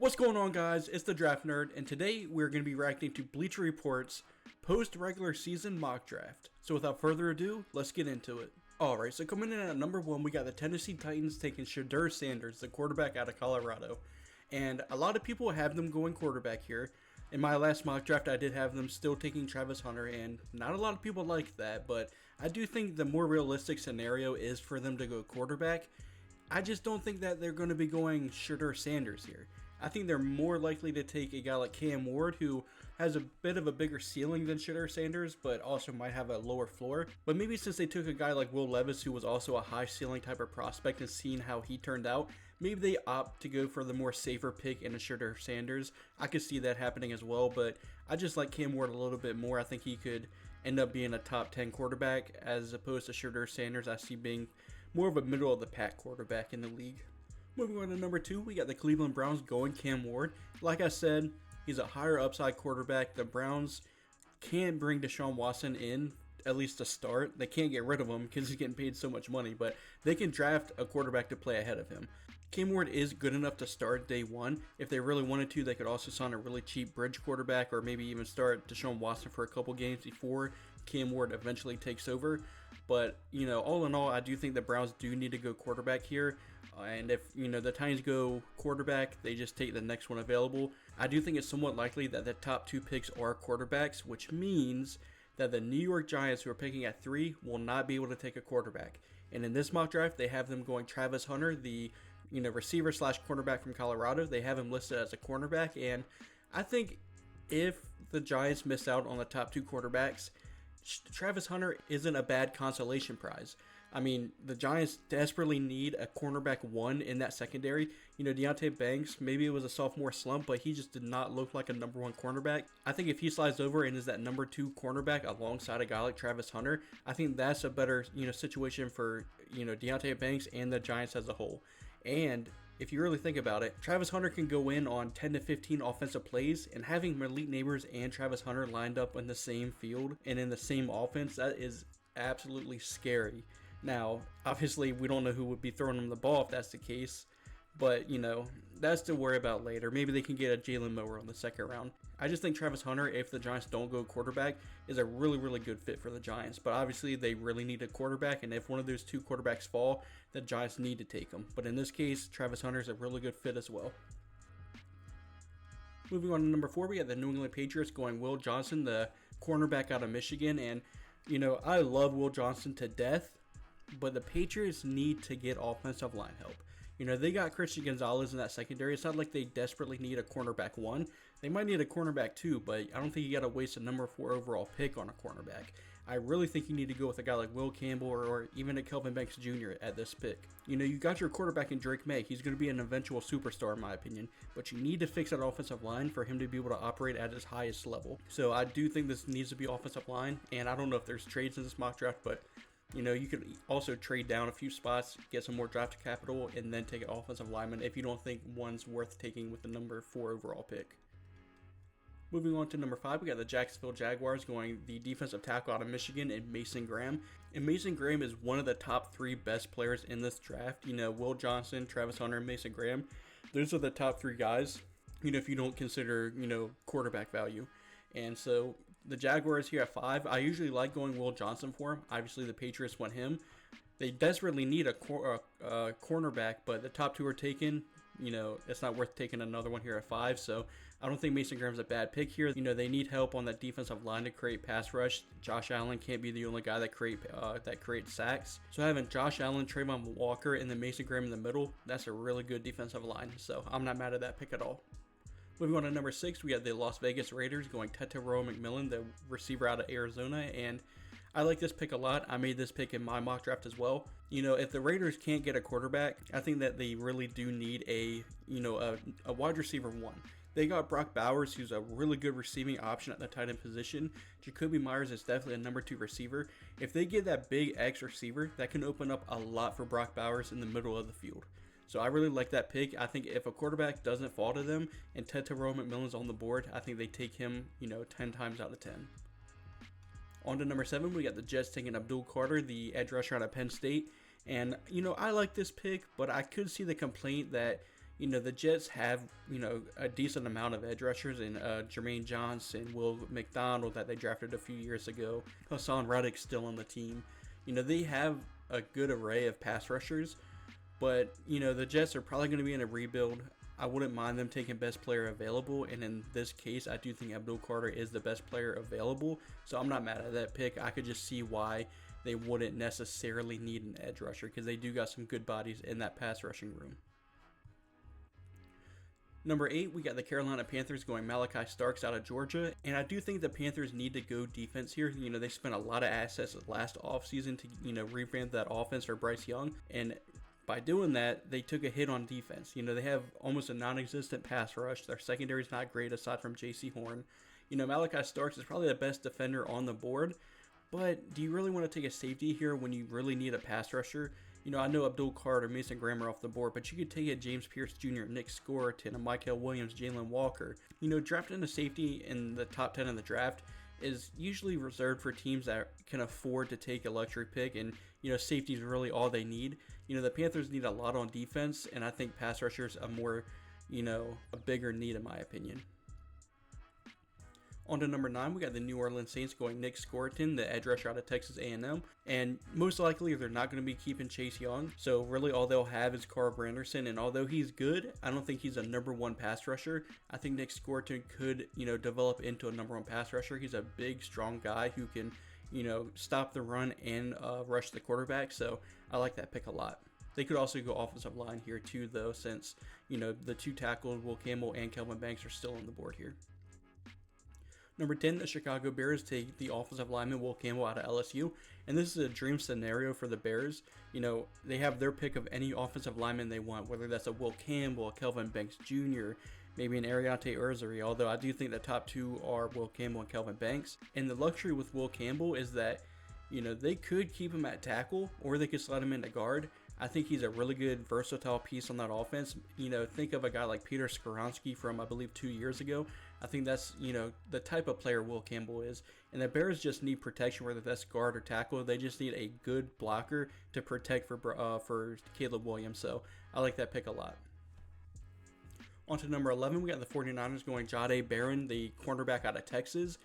What's going on, guys? It's the Draft Nerd, and today we're going to be reacting to Bleacher Report's post-regular season mock draft. So without further ado, let's get into it. Alright, so coming in at number 1, we got the Tennessee Titans taking Shedeur Sanders, the quarterback out of Colorado. And a lot of people have them going quarterback here. In my last mock draft, I did have them still taking Travis Hunter, and not a lot of people like that, but I do think the more realistic scenario is for them to go quarterback. I just don't think that they're going to be going Shedeur Sanders here. I think they're more likely to take a guy like Cam Ward, who has a bit of a bigger ceiling than Shedeur Sanders, but also might have a lower floor. But maybe since they took a guy like Will Levis, who was also a high ceiling type of prospect, and seeing how he turned out, maybe they opt to go for the more safer pick in a Shedeur Sanders. I could see that happening as well, but I just like Cam Ward a little bit more. I think he could end up being a top 10 quarterback as opposed to Shedeur Sanders. I see being more of a middle of the pack quarterback in the league. Moving on to number 2, we got the Cleveland Browns going Cam Ward. Like I said, he's a higher upside quarterback. The Browns can bring Deshaun Watson in, at least to start. They can't get rid of him because he's getting paid so much money, but they can draft a quarterback to play ahead of him. Cam Ward is good enough to start day 1. If they really wanted to, they could also sign a really cheap bridge quarterback, or maybe even start Deshaun Watson for a couple games before Cam Ward eventually takes over. But, all in all, I do think the Browns do need to go quarterback here. And if, the Titans go quarterback, they just take the next one available. I do think it's somewhat likely that the top 2 picks are quarterbacks, which means that the New York Giants, who are picking at 3, will not be able to take a quarterback. And in this mock draft, they have them going Travis Hunter, the receiver slash cornerback from Colorado. They have him listed as a cornerback, and I think if the Giants miss out on the top 2 quarterbacks, Travis Hunter isn't a bad consolation prize. I mean, the Giants desperately need a cornerback 1 in that secondary. Tate Banks, maybe it was a sophomore slump, but he just did not look like a number 1 cornerback. I think if he slides over and is that number 2 cornerback alongside a guy like Travis Hunter, I think that's a better, situation for, Tate Banks and the Giants as a whole. And if you really think about it, Travis Hunter can go in on 10 to 15 offensive plays, and having Malik Neighbors and Travis Hunter lined up in the same field and in the same offense, that is absolutely scary. Now, obviously, we don't know who would be throwing him the ball if that's the case, but, that's to worry about later. Maybe they can get a Jalen Mower on the second round. I just think Travis Hunter, if the Giants don't go quarterback, is a really, really good fit for the Giants. But obviously, they really need a quarterback, and if one of those 2 quarterbacks fall, the Giants need to take them. But in this case, Travis Hunter is a really good fit as well. Moving on to number 4, we got the New England Patriots going Will Johnson, the cornerback out of Michigan. And, I love Will Johnson to death, but the Patriots need to get offensive line help. They got Christian Gonzalez in that secondary. It's not like they desperately need a cornerback 1. They might need a cornerback 2, but I don't think you got to waste a number 4 overall pick on a cornerback. I really think you need to go with a guy like Will Campbell or even a Kelvin Banks Jr. at this pick. You got your quarterback in Drake May. He's going to be an eventual superstar in my opinion, but you need to fix that offensive line for him to be able to operate at his highest level. So I do think this needs to be offensive line, and I don't know if there's trades in this mock draft, but you could also trade down a few spots, get some more draft capital, and then take an offensive lineman if you don't think one's worth taking with the number 4 overall pick. Moving on to number 5, we got the Jacksonville Jaguars going the defensive tackle out of Michigan and Mason Graham. And Mason Graham is one of the top 3 best players in this draft. Will Johnson, Travis Hunter, and Mason Graham. Those are the top 3 guys, if you don't consider, quarterback value. And so the Jaguars here at 5, I usually like going Will Johnson for him. Obviously, the Patriots want him. They desperately need a cornerback, but the top 2 are taken. It's not worth taking another one here at 5. So I don't think Mason Graham's a bad pick here. They need help on that defensive line to create pass rush. Josh Allen can't be the only guy that creates sacks. So having Josh Allen, Trayvon Walker, and then Mason Graham in the middle, that's a really good defensive line. So I'm not mad at that pick at all. Moving on to number 6, we have the Las Vegas Raiders going McMillan, the receiver out of Arizona, and I like this pick a lot. I made this pick in my mock draft as well. If the Raiders can't get a quarterback, I think that they really do need a wide receiver 1. They got Brock Bowers, who's a really good receiving option at the tight end position. Jacoby Myers is definitely a number 2 receiver. If they get that big X receiver, that can open up a lot for Brock Bowers in the middle of the field. So I really like that pick. I think if a quarterback doesn't fall to them and McMillan's on the board, I think they take him, 10 times out of 10. On to number 7, we got the Jets taking Abdul Carter, the edge rusher out of Penn State. And, I like this pick, but I could see the complaint that, the Jets have, a decent amount of edge rushers in Jermaine Johnson, Will McDonald that they drafted a few years ago, Hassan Reddick's still on the team. They have a good array of pass rushers, but, the Jets are probably going to be in a rebuild. I wouldn't mind them taking best player available, and in this case, I do think Abdul Carter is the best player available, so I'm not mad at that pick. I could just see why they wouldn't necessarily need an edge rusher, because they do got some good bodies in that pass rushing room. Number 8, we got the Carolina Panthers going Malachi Starks out of Georgia, and I do think the Panthers need to go defense here. They spent a lot of assets last offseason to, revamp that offense for Bryce Young, and by doing that, they took a hit on defense. They have almost a non-existent pass rush. Their secondary is not great aside from J.C. Horn. Malachi Starks is probably the best defender on the board, but do you really want to take a safety here when you really need a pass rusher? I know Abdul Carter, Mason Graham are off the board, but you could take a James Pierce Jr., Nick Scoreton, a Michael Williams, Jalen Walker. Drafting a safety in the top 10 of the draft is usually reserved for teams that can afford to take a luxury pick, and safety is really all they need. The Panthers need a lot on defense, and I think pass rushers are more, a bigger need in my opinion. On to number 9, we got the New Orleans Saints going Nick Scoreton, the edge rusher out of Texas A&M, and most likely they're not going to be keeping Chase Young, so really all they'll have is Carl Granderson, and although he's good, I don't think he's a number 1 pass rusher. I think Nick Scoreton could, develop into a number 1 pass rusher. He's a big, strong guy who can, stop the run and rush the quarterback, so I like that pick a lot. They could also go offensive line here too, though, since, the 2 tackles, Will Campbell and Kelvin Banks, are still on the board here. Number 10, the Chicago Bears take the offensive lineman Will Campbell out of LSU, and this is a dream scenario for the Bears. They have their pick of any offensive lineman they want, whether that's a Will Campbell, a Kelvin Banks Jr., maybe an Ariante Urzuri, although I do think the top 2 are Will Campbell and Kelvin Banks. And the luxury with Will Campbell is that, they could keep him at tackle, or they could slide him into guard. I think he's a really good versatile piece on that offense. Think of a guy like Peter Skoronski from, I believe, 2 years ago. I think that's, the type of player Will Campbell is. And the Bears just need protection, whether that's guard or tackle. They just need a good blocker to protect for Caleb Williams. So I like that pick a lot. On to number 11, we got the 49ers going Jahdae Barron, the cornerback out of Texas.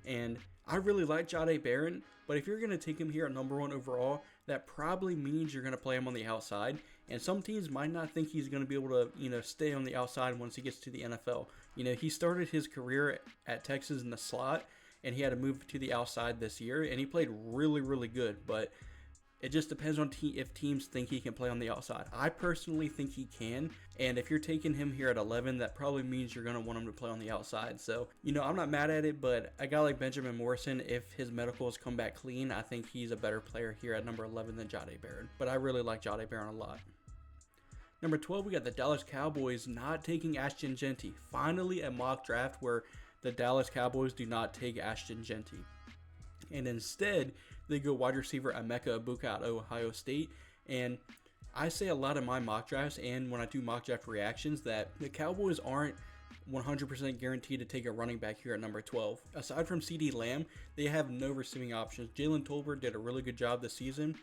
And I really like Jahdae Barron, but if you're going to take him here at number 1 overall, that probably means you're going to play him on the outside. And some teams might not think he's going to be able to, stay on the outside once he gets to the NFL. He started his career at Texas in the slot, and he had to move to the outside this year, and he played really, really good. But it just depends on if teams think he can play on the outside. I personally think he can, and if you're taking him here at 11, that probably means you're going to want him to play on the outside. So, I'm not mad at it, but a guy like Benjamin Morrison, if his medicals come back clean, I think he's a better player here at number 11 than Jahdae Barron. But I really like Jahdae Barron a lot. Number 12, we got the Dallas Cowboys not taking Ashton Jeanty. Finally, a mock draft where the Dallas Cowboys do not take Ashton Jeanty. And instead, they go wide receiver Emeka Egbuka out of Ohio State. And I say a lot of my mock drafts and when I do mock draft reactions that the Cowboys aren't 100% guaranteed to take a running back here at number 12. Aside from CeeDee Lamb, they have no receiving options. Jalen Tolbert did a really good job this season.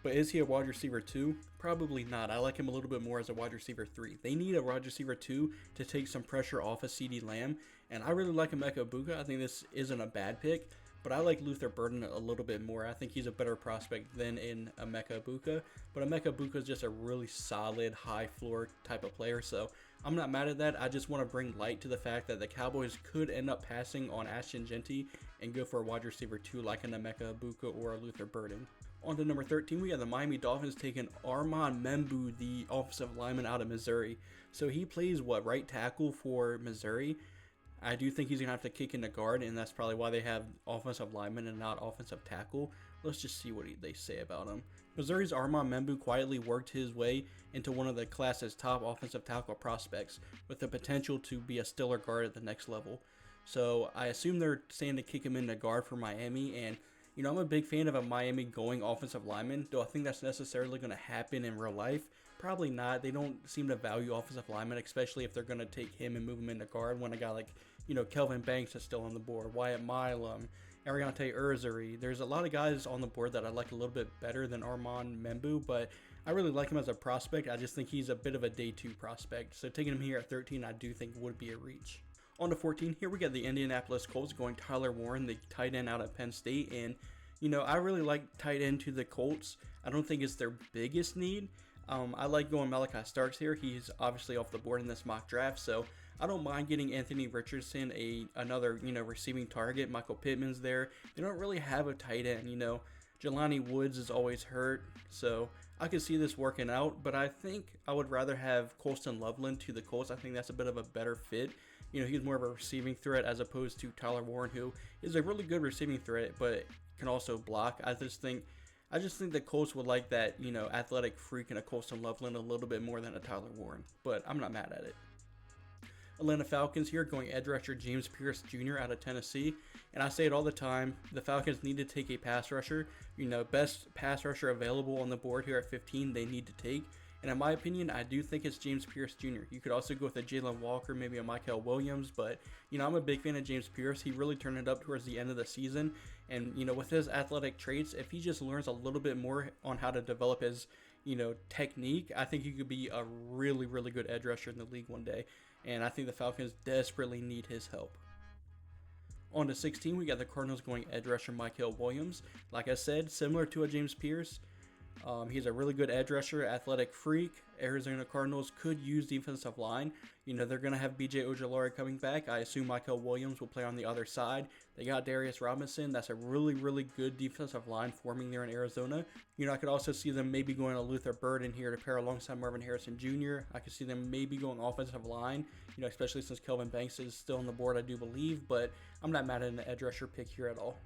But is he a wide receiver 2? Probably not. I like him a little bit more as a wide receiver 3. They need a wide receiver 2 to take some pressure off of CeeDee Lamb. And I really like Emeka Egbuka. I think this isn't a bad pick. But I like Luther Burden a little bit more. I think he's a better prospect than in Emeka Egbuka. But Emeka Egbuka is just a really solid, high floor type of player. So I'm not mad at that. I just want to bring light to the fact that the Cowboys could end up passing on Ashton Jeanty and go for a wide receiver 2 like an Emeka Egbuka or a Luther Burden. On to number 13, we got the Miami Dolphins taking Armand Membu, the offensive lineman out of Missouri. So he plays, right tackle for Missouri. I do think he's going to have to kick into guard, and that's probably why they have offensive lineman and not offensive tackle. Let's just see what they say about him. Missouri's Armand Membu quietly worked his way into one of the class's top offensive tackle prospects with the potential to be a stellar guard at the next level. So I assume they're saying to kick him into guard for Miami, and I'm a big fan of a Miami going offensive lineman. Do I think that's necessarily going to happen in real life? Probably not. They don't seem to value offensive linemen, especially if they're going to take him and move him into guard when a guy like, Kelvin Banks is still on the board, Wyatt Milam, Ariante Urzuri. There's a lot of guys on the board that I like a little bit better than Armand Membu, but I really like him as a prospect. I just think he's a bit of a day 2 prospect. So taking him here at 13, I do think would be a reach. On to 14, here we got the Indianapolis Colts going Tyler Warren, the tight end out of Penn State. And, I really like tight end to the Colts. I don't think it's their biggest need. I like going Malachi Starks here. He's obviously off the board in this mock draft, so I don't mind getting Anthony Richardson another receiving target. Michael Pittman's there. They don't really have a tight end. Jelani Woods is always hurt, so I could see this working out. But I think I would rather have Colston Loveland to the Colts. I think that's a bit of a better fit. He's more of a receiving threat as opposed to Tyler Warren, who is a really good receiving threat, but can also block. I just think the Colts would like that, athletic freak in a Colston Loveland a little bit more than a Tyler Warren, but I'm not mad at it. Atlanta Falcons here going edge rusher James Pierce Jr. out of Tennessee, and I say it all the time, the Falcons need to take a pass rusher. Best pass rusher available on the board here at 15 they need to take, and in my opinion, I do think it's James Pierce Jr. You could also go with a Jalen Walker, maybe a Michael Williams, but, I'm a big fan of James Pierce. He really turned it up towards the end of the season, and, with his athletic traits, if he just learns a little bit more on how to develop his, technique, I think he could be a really, really good edge rusher in the league one day, and I think the Falcons desperately need his help. On to 16, we got the Cardinals going edge rusher Michael Williams. Like I said, similar to a James Pierce. He's a really good edge rusher, athletic freak. Arizona Cardinals could use defensive line. They're going to have B.J. Ojulari coming back. I assume Michael Williams will play on the other side. They got Darius Robinson. That's a really, really good defensive line forming there in Arizona. I could also see them maybe going to Luther Burden here to pair alongside Marvin Harrison Jr. I could see them maybe going offensive line, especially since Kelvin Banks is still on the board, I do believe. But I'm not mad at an edge rusher pick here at all.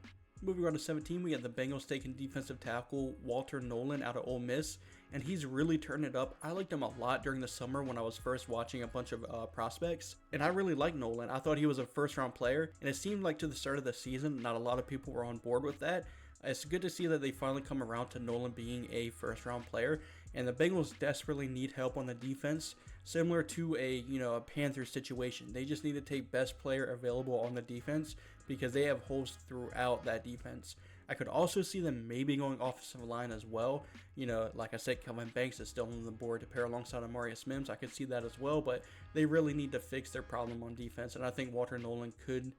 Moving on to 17, we got the Bengals taking defensive tackle Walter Nolen out of Ole Miss, and he's really turned it up. I liked him a lot during the summer when I was first watching a bunch of prospects, and I really liked Nolen. I thought he was a first-round player, and it seemed like to the start of the season, not a lot of people were on board with that. It's good to see that they finally come around to Nolen being a first-round player, and the Bengals desperately need help on the defense, similar to a Panthers situation. They just need to take best player available on the defense because they have holes throughout that defense. I could also see them maybe going offensive line as well. Like I said, Kelvin Banks is still on the board to pair alongside Amarius Mims. I could see that as well, but they really need to fix their problem on defense, and I think Walter Nolen could,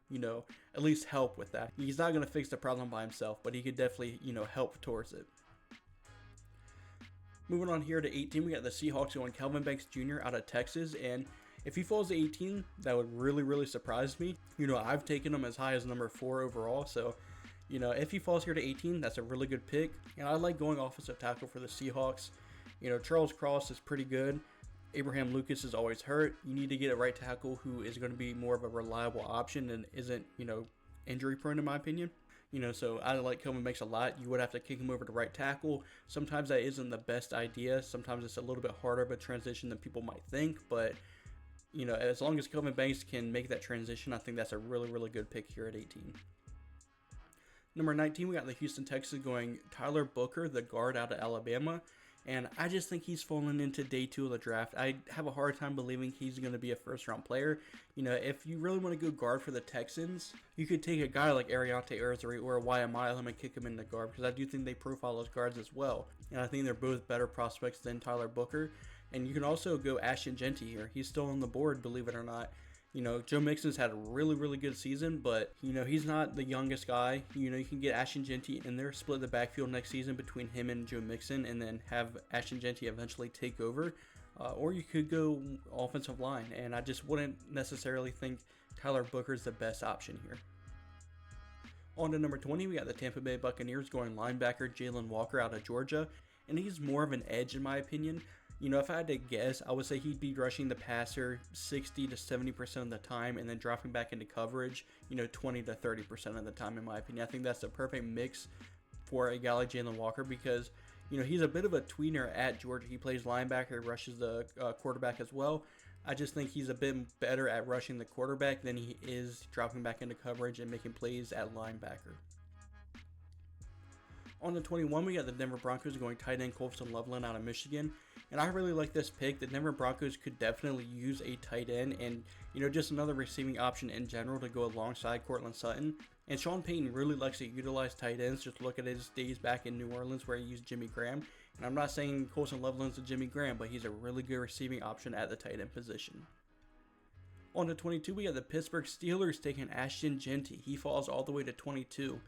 at least help with that. He's not going to fix the problem by himself, but he could definitely, help towards it. Moving on here to 18, we got the Seahawks going Kelvin Banks Jr. out of Texas, and if he falls to 18, that would really, really surprise me. I've taken him as high as number 4 overall, so, if he falls here to 18, that's a really good pick, and I like going offensive tackle for the Seahawks. Charles Cross is pretty good. Abraham Lucas is always hurt. You need to get a right tackle who is going to be more of a reliable option and isn't, injury prone in my opinion. So I like Kelvin Banks a lot. You would have to kick him over to right tackle. Sometimes that isn't the best idea. Sometimes it's a little bit harder of a transition than people might think, but as long as Kelvin Banks can make that transition, I think that's a really, really good pick here at 18. Number 19, we got the Houston Texans going Tyler Booker, the guard out of Alabama. And I just think he's fallen into day 2 of the draft. I have a hard time believing he's going to be a first-round player. If you really want to go guard for the Texans, you could take a guy like Ariante Urzuri or Wyatt Milam and kick him in the guard, because I do think they profile those guards as well. And I think they're both better prospects than Tyler Booker. And you can also go Ashton Jeanty here. He's still on the board, believe it or not. Joe Mixon's had a really, really good season, but, he's not the youngest guy. You can get Ashton Jeanty in there, split the backfield next season between him and Joe Mixon, and then have Ashton Jeanty eventually take over. Or you could go offensive line, and I just wouldn't necessarily think Tyler Booker's the best option here. On to number 20, we got the Tampa Bay Buccaneers going linebacker Jalen Walker out of Georgia, and he's more of an edge in my opinion. If I had to guess, I would say he'd be rushing the passer 60 to 70% of the time and then dropping back into coverage, 20 to 30% of the time, in my opinion. I think that's the perfect mix for a guy like Jalen Walker because, he's a bit of a tweener at Georgia. He plays linebacker, rushes the quarterback as well. I just think he's a bit better at rushing the quarterback than he is dropping back into coverage and making plays at linebacker. On the 21, we got the Denver Broncos going tight end Colston Loveland out of Michigan. And I really like this pick. The Denver Broncos could definitely use a tight end and, just another receiving option in general to go alongside Courtland Sutton. And Sean Payton really likes to utilize tight ends. Just look at his days back in New Orleans where he used Jimmy Graham. And I'm not saying Colson Loveland's a Jimmy Graham, but he's a really good receiving option at the tight end position. On to 22, we got the Pittsburgh Steelers taking Ashton Jeanty. He falls all the way to 22.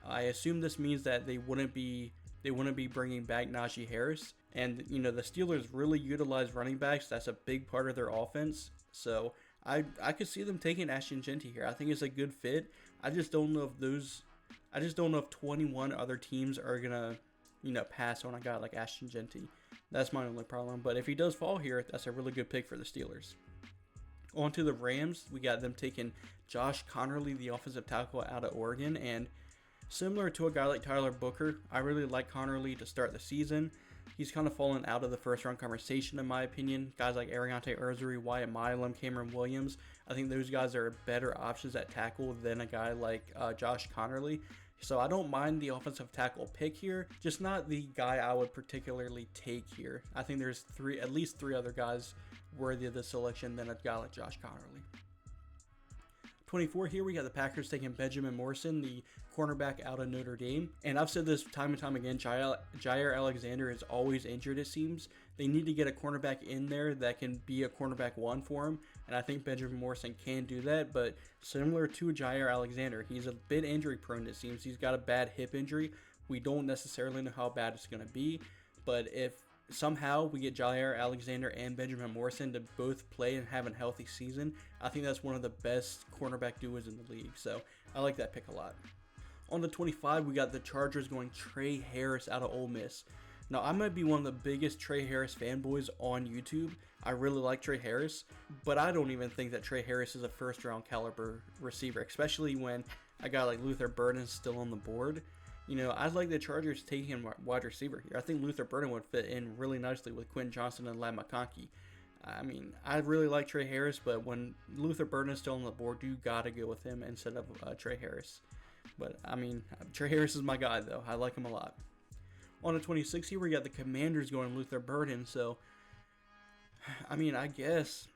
I assume this means that they wouldn't be bringing back Najee Harris. And, the Steelers really utilize running backs. That's a big part of their offense. So I could see them taking Ashton Jeanty here. I think it's a good fit. I just don't know if 21 other teams are going to, pass on a guy like Ashton Jeanty. That's my only problem. But if he does fall here, that's a really good pick for the Steelers. On to the Rams, we got them taking Josh Conerly, the offensive tackle out of Oregon, and similar to a guy like Tyler Booker, I really like Conerly to start the season. He's kind of fallen out of the first round conversation in my opinion. Guys like Ariante Urzuri, Wyatt Milam, Cameron Williams, I think those guys are better options at tackle than a guy like Josh Conerly. So I don't mind the offensive tackle pick here, just not the guy I would particularly take here. I think there's at least three other guys worthy of the selection than a guy like Josh Conerly. 24 here, we got the Packers taking Benjamin Morrison, the cornerback out of Notre Dame. And I've said this time and time again, Jair Alexander is always injured, it seems. They need to get a cornerback in there that can be a cornerback one for him. And I think Benjamin Morrison can do that. But similar to Jair Alexander, he's a bit injury prone, it seems. He's got a bad hip injury. We don't necessarily know how bad it's going to be. But if somehow we get Jair Alexander and Benjamin Morrison to both play and have a healthy season, I think that's one of the best cornerback duos in the league. So I like that pick a lot. On the 25, we got the Chargers going Trey Harris out of Ole Miss. Now, I might be one of the biggest Trey Harris fanboys on YouTube. I really like Trey Harris, but I don't even think that Trey Harris is a first-round caliber receiver, especially when a guy like Luther Burden's still on the board. I'd like the Chargers taking him wide receiver here. I think Luther Burden would fit in really nicely with Quentin Johnson and Ladd McConkey. I mean, I really like Trey Harris, but when Luther Burden is still on the board, you gotta go with him instead of Trey Harris. But, I mean, Trey Harris is my guy, though. I like him a lot. On to 26 here, we got the Commanders going Luther Burden. So, I mean, I guess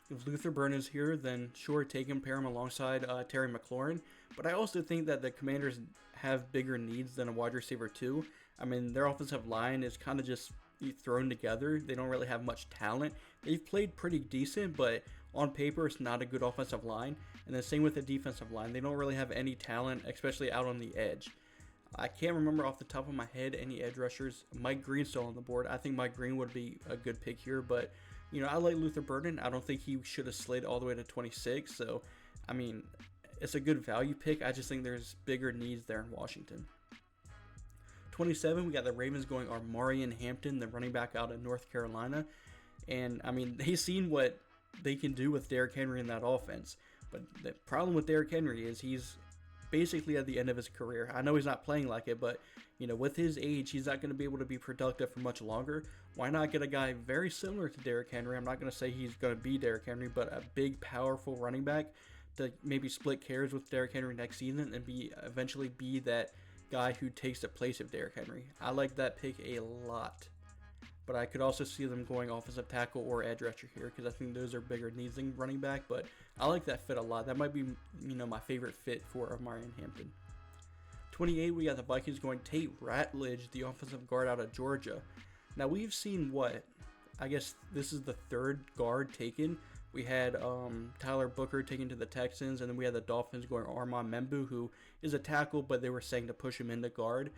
if Luther Burden is here, then sure, take him, pair him alongside Terry McLaurin. But I also think that the Commanders have bigger needs than a wide receiver too. I mean, their offensive line is kind of just thrown together. They don't really have much talent. They've played pretty decent, but on paper, it's not a good offensive line. And the same with the defensive line. They don't really have any talent, especially out on the edge. I can't remember off the top of my head any edge rushers. Mike Green's still on the board. I think Mike Green would be a good pick here, but I like Luther Burden. I don't think he should have slid all the way to 26. So, I mean, it's a good value pick. I just think there's bigger needs there in Washington. 27, we got the Ravens going Armarian Hampton, the running back out of North Carolina. And, I mean, they've seen what they can do with Derrick Henry in that offense. But the problem with Derrick Henry is he's basically at the end of his career. I know he's not playing like it, but, with his age, he's not going to be able to be productive for much longer. Why not get a guy very similar to Derrick Henry? I'm not going to say he's going to be Derrick Henry, but a big, powerful running back to maybe split carries with Derrick Henry next season and eventually be that guy who takes the place of Derrick Henry. I like that pick a lot. But I could also see them going offensive tackle or edge rusher here because I think those are bigger needs than running back. But I like that fit a lot. That might be, my favorite fit for Armarian Hampton. 28, we got the Vikings going Tate Ratledge, the offensive guard out of Georgia. Now, we've seen I guess this is the third guard taken. We had Tyler Booker taken to the Texans, and then we had the Dolphins going Armand Membu, who is a tackle, but they were saying to push him into guard.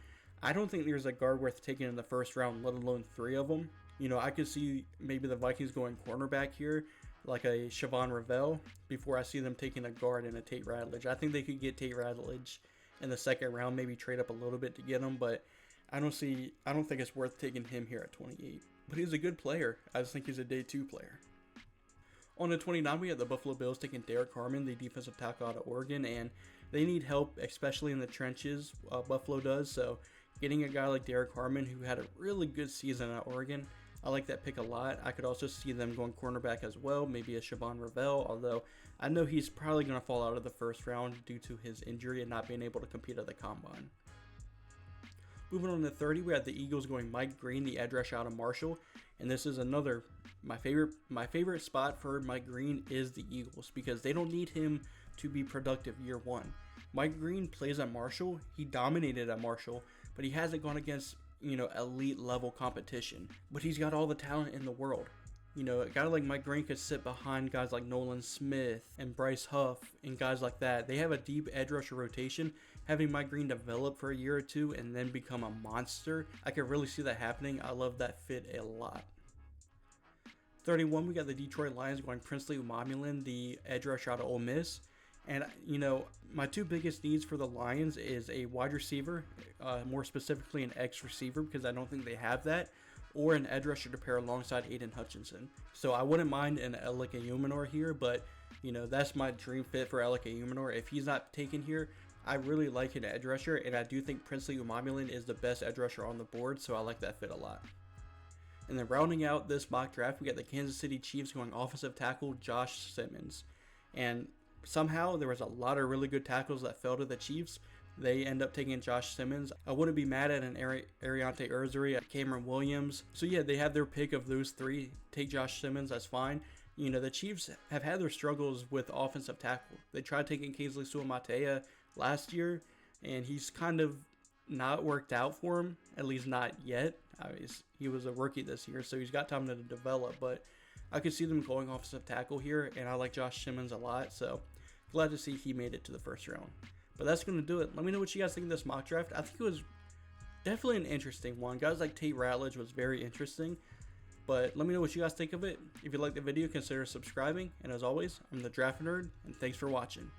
I don't think there's a guard worth taking in the first round, let alone three of them. I could see maybe the Vikings going cornerback here, like a Siobhan Ravel, before I see them taking a guard and a Tate Ratledge. I think they could get Tate Ratledge in the second round, maybe trade up a little bit to get him, but I don't think it's worth taking him here at 28. But he's a good player. I just think he's a day 2 player. On the 29, we have the Buffalo Bills taking Derrick Harmon, the defensive tackle out of Oregon, and they need help, especially in the trenches. Buffalo does, so getting a guy like Derrick Harmon, who had a really good season at Oregon, I like that pick a lot. I could also see them going cornerback as well, maybe a Siobhan Ravel, although I know he's probably going to fall out of the first round due to his injury and not being able to compete at the combine. Moving on to 30, we have the Eagles going Mike Green, the edge rush out of Marshall, and this is another my favorite spot for Mike Green is the Eagles because they don't need him to be productive year 1. Mike Green plays at Marshall. He dominated at Marshall, but he hasn't gone against elite level competition, but he's got all the talent in the world. A guy like Mike Green could sit behind guys like Nolan Smith and Bryce Huff and guys like that. They have a deep edge rusher rotation. Having Mike Green develop for a year or two and then become a monster, I could really see that happening. I love that fit a lot. 31, we got the Detroit Lions going Princely Umamulin, the edge rusher out of Ole Miss. And, my two biggest needs for the Lions is a wide receiver, more specifically an X receiver, because I don't think they have that, or an edge rusher to pair alongside Aiden Hutchinson. So I wouldn't mind an Elika Umanor here, but, that's my dream fit for Elika Umanor. If he's not taken here, I really like an edge rusher, and I do think Princely Umamulin is the best edge rusher on the board, so I like that fit a lot. And then rounding out this mock draft, we got the Kansas City Chiefs going offensive tackle Josh Simmons. And somehow there was a lot of really good tackles that fell to the Chiefs. They end up taking Josh Simmons. I wouldn't be mad at an Ariante Urzuri, Cameron Williams. So yeah, they have their pick of those three. Take Josh Simmons, that's fine. The Chiefs have had their struggles with offensive tackle. They tried taking Kingsley Suamatea last year, and he's kind of not worked out for him, at least not yet. He was a rookie this year, so he's got time to develop, but I could see them going offensive tackle here, and I like Josh Simmons a lot, so glad to see he made it to the first round. But that's going to do it. Let me know what you guys think of this mock draft. I think it was definitely an interesting one. Guys like Tate Ratledge was very interesting, but let me know what you guys think of it. If you liked the video, consider subscribing, and as always, I'm the Draft Nerd, and thanks for watching.